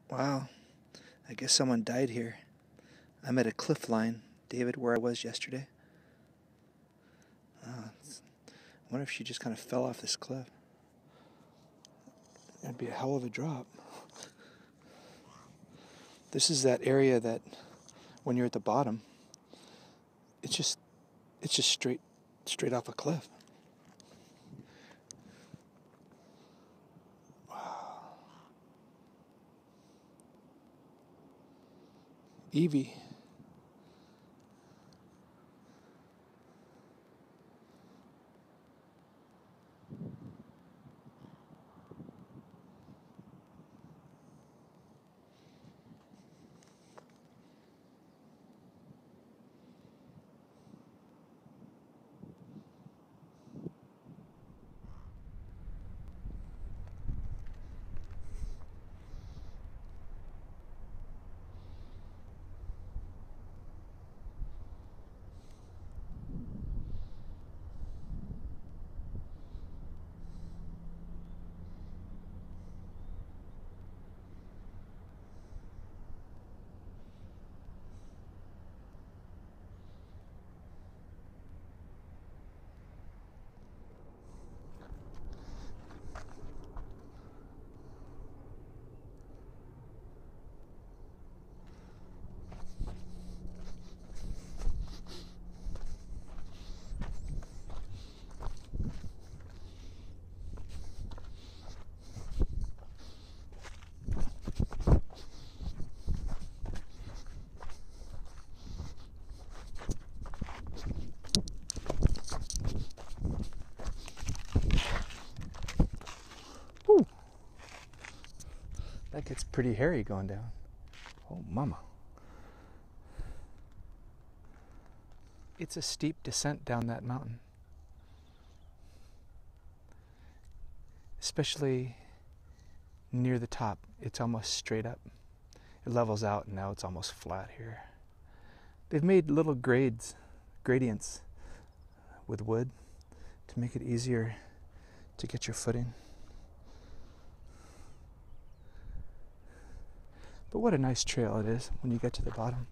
Wow, I guess someone died here. I'm at a cliff line, David, where I was yesterday. I wonder if she just kind of fell off this cliff. That'd be a hell of a drop. This is that area that, when you're at the bottom, it's just straight off a cliff. Wow. Evie. Whew. That gets pretty hairy going down. Oh, mama. It's a steep descent down that mountain. Especially near the top, it's almost straight up. It levels out and now it's almost flat here. They've made little gradients with wood to make it easier to get your footing. But what a nice trail it is when you get to the bottom.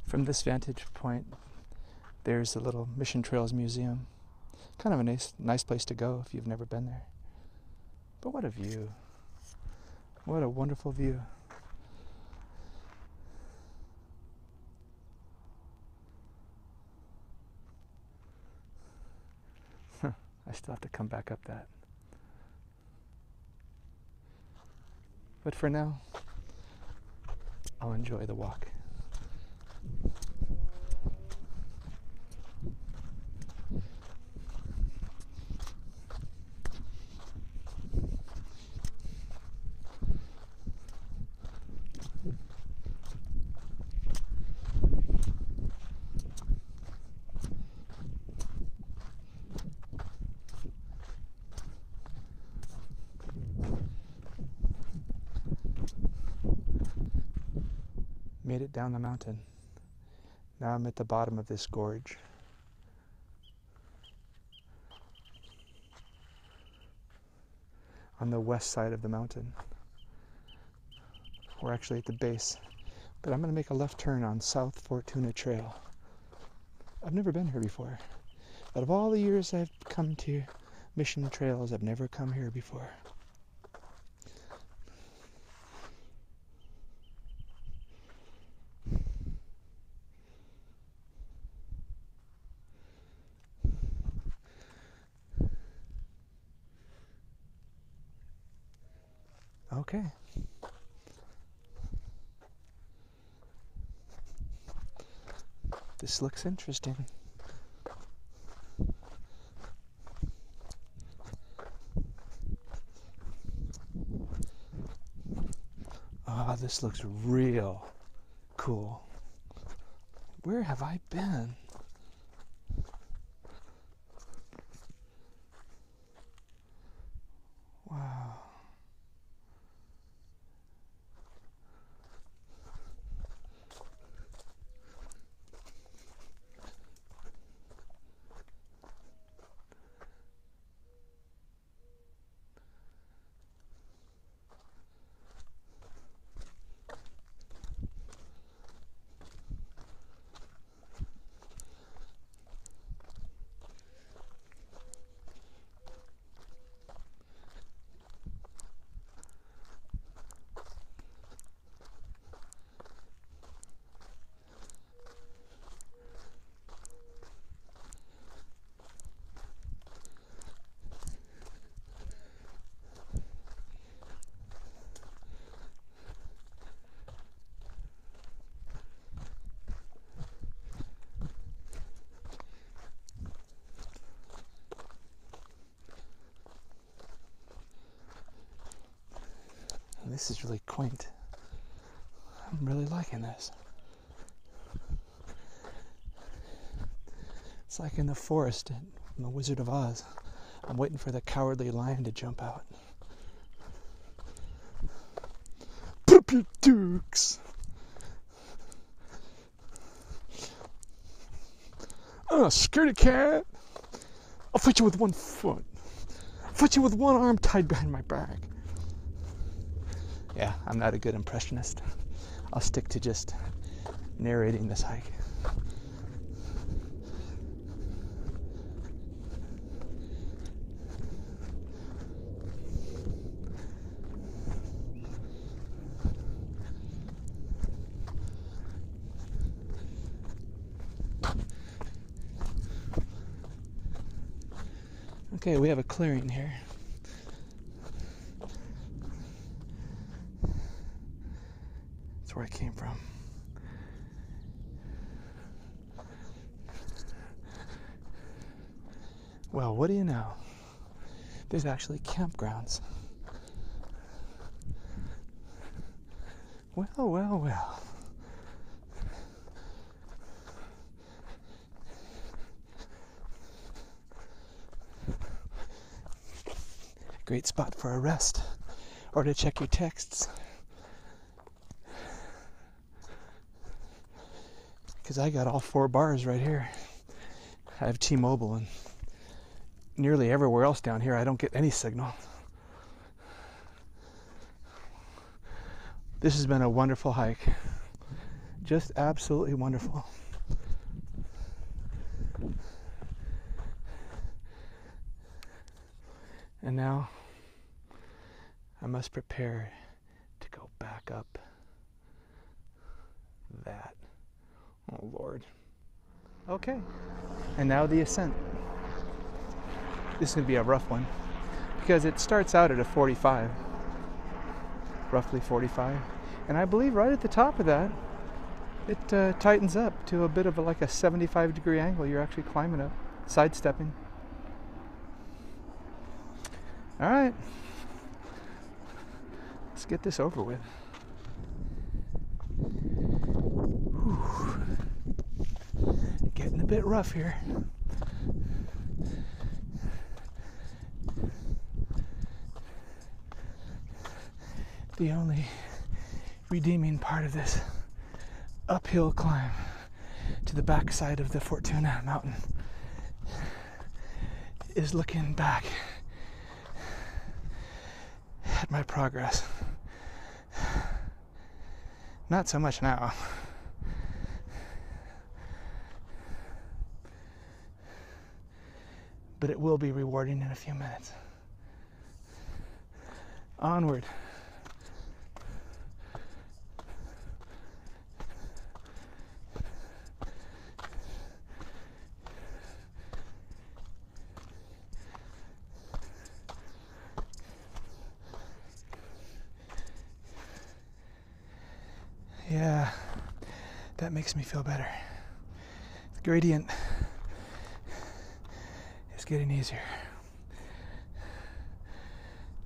From this vantage point, there's the little Mission Trails Museum. Kind of a nice place to go if you've never been there. But what a view. What a wonderful view. I still have to come back up that. But for now, I'll enjoy the walk. Made it down the mountain. Now I'm at the bottom of this gorge. On the west side of the mountain. We're actually at the base. But I'm going to make a left turn on South Fortuna Trail. I've never been here before. Out of all the years I've come to Mission Trails, I've never come here before. Okay. This looks interesting. Ah, this looks real cool. Where have I been? Wow. This is really quaint. I'm really liking this. It's like in the forest in The Wizard of Oz. I'm waiting for the cowardly lion to jump out. Puppy dukes! Oh, scaredy cat! I'll fight you with one foot. I'll fight you with one arm tied behind my back. Yeah, I'm not a good impressionist. I'll stick to just narrating this hike. Okay, we have a clearing here. That's where I came from. Well, what do you know? There's actually campgrounds. Well, well, well. Great spot for a rest or to check your texts. Because I got all 4 bars right here. I have T-Mobile, and nearly everywhere else down here I don't get any signal. This has been a wonderful hike. Just absolutely wonderful. And now I must prepare to go back up that. Oh, Lord. Okay. And now the ascent. This is going to be a rough one because it starts out at a 45. Roughly 45. And I believe right at the top of that, it tightens up to a bit of like a 75-degree angle. You're actually climbing up, sidestepping. All right. Let's get this over with. Whew. Getting a bit rough here. The only redeeming part of this uphill climb to the backside of the Fortuna Mountain is looking back at my progress. Not so much now. But it will be rewarding in a few minutes. Onward. Yeah, that makes me feel better. The gradient is getting easier.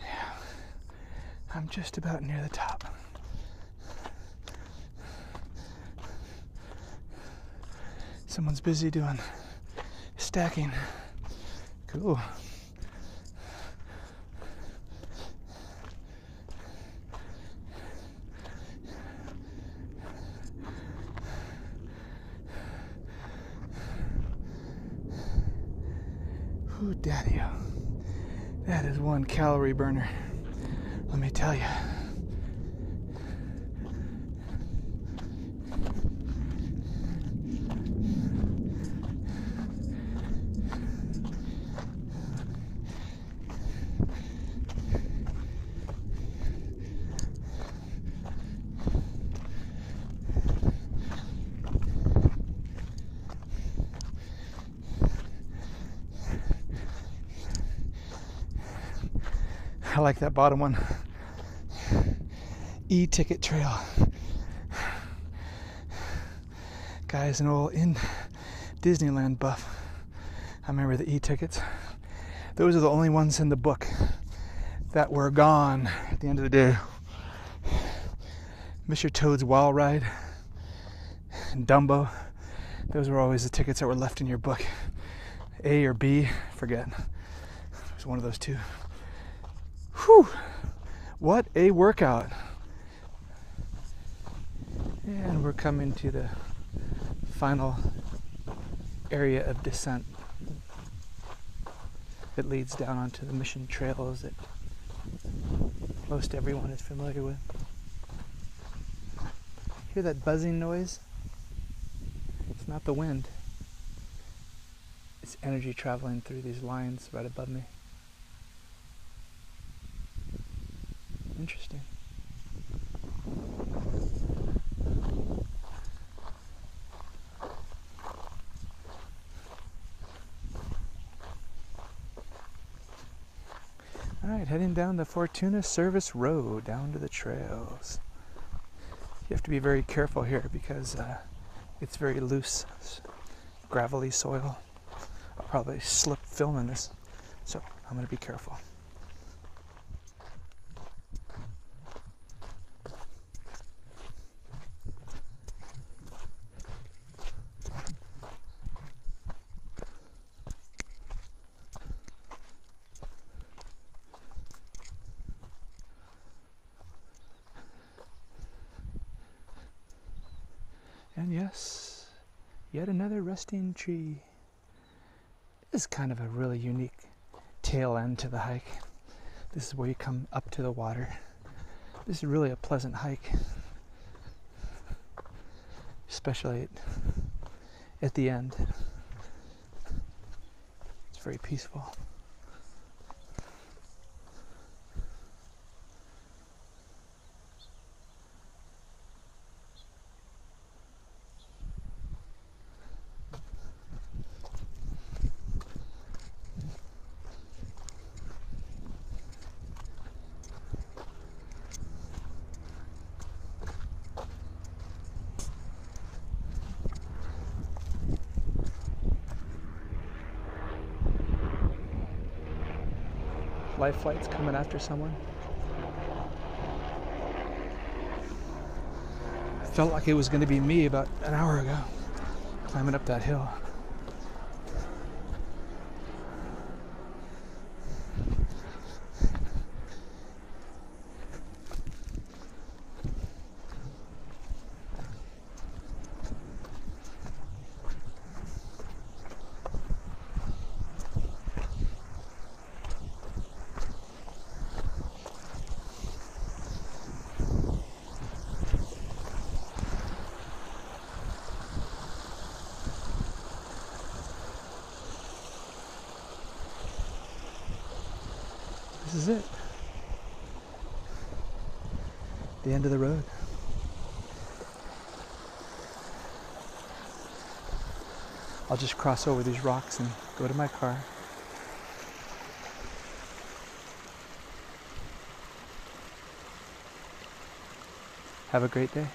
Yeah, I'm just about near the top. Someone's busy doing stacking. Cool. Ooh, daddy, that is one calorie burner, let me tell you. I like that bottom one. E-ticket trail. Guy's an old Disneyland buff. I remember the e-tickets. Those are the only ones in the book that were gone at the end of the day. Mr. Toad's Wild Ride and Dumbo. Those were always the tickets that were left in your book. A or B, forget. It was one of those two. Whew, what a workout. And we're coming to the final area of descent that leads down onto the mission trails that most everyone is familiar with. Hear that buzzing noise? It's not the wind. It's energy traveling through these lines right above me. Interesting. Alright, heading down the Fortuna Service Road, down to the trails. You have to be very careful here because it's very loose, gravelly soil. I'll probably slip filming this, so I'm going to be careful. And yes, yet another resting tree. This is kind of a really unique tail end to the hike. This is where you come up to the water. This is really a pleasant hike, especially at the end. It's very peaceful. Life flight's coming after someone. Felt like it was going to be me about an hour ago, climbing up that hill. This is it. The end of the road. I'll just cross over these rocks and go to my car. Have a great day.